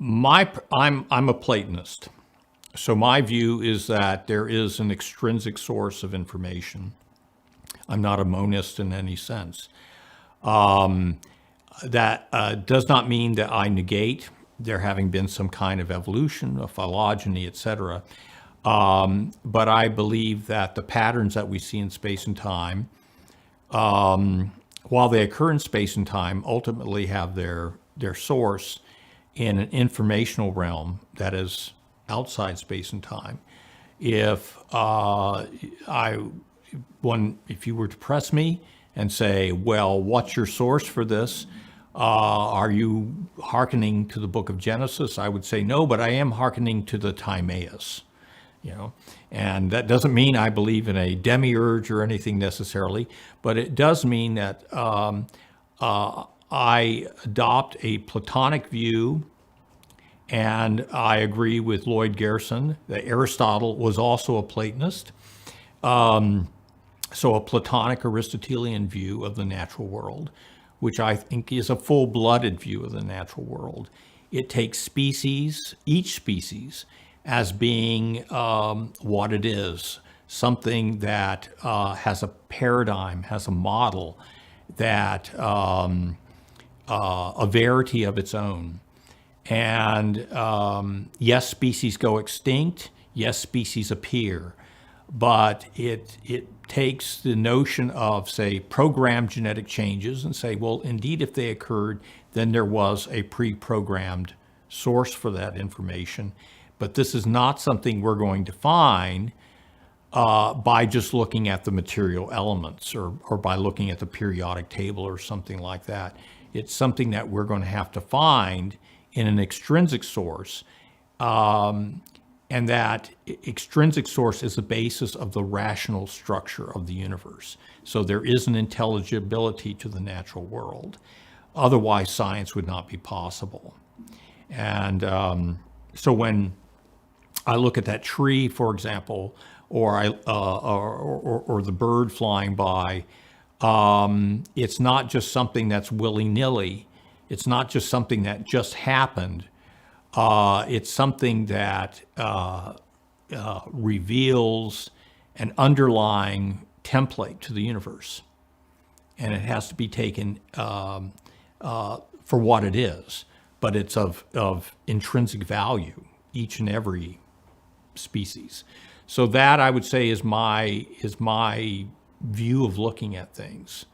I'm a Platonist. So my view is that there is an extrinsic source of information. I'm not a monist in any sense. That does not mean that I negate there having been some kind of evolution, a phylogeny, etc. But I believe that the patterns that we see in space and time, while they occur in space and time, ultimately have their source in an informational realm that is outside space and time. If if you were to press me and say, well, what's your source for this? Are you hearkening to the book of Genesis? I would say no, but I am hearkening to the Timaeus, and that doesn't mean I believe in a demiurge or anything necessarily, but it does mean that I adopt a Platonic view, and I agree with Lloyd Garrison that Aristotle was also a Platonist. So a Platonic Aristotelian view of the natural world, which I think is a full-blooded view of the natural world. It takes each species, as being what it is, something that has a paradigm, has a model, that a verity of its own. And yes, species go extinct. Yes, species appear. But it takes the notion of, say, programmed genetic changes and say, well, indeed, if they occurred, then there was a pre-programmed source for that information. But this is not something we're going to find by just looking at the material elements or by looking at the periodic table or something like that. It's something that we're going to have to find in an extrinsic source. And that extrinsic source is the basis of the rational structure of the universe. So there is an intelligibility to the natural world. Otherwise, science would not be possible. And so when I look at that tree, for example, or the bird flying by, it's not just something that's willy-nilly. It's not just something that just happened. It's something that reveals an underlying template to the universe. And it has to be taken for what it is. But it's of intrinsic value, each and every species. So that, I would say, is my view of looking at things.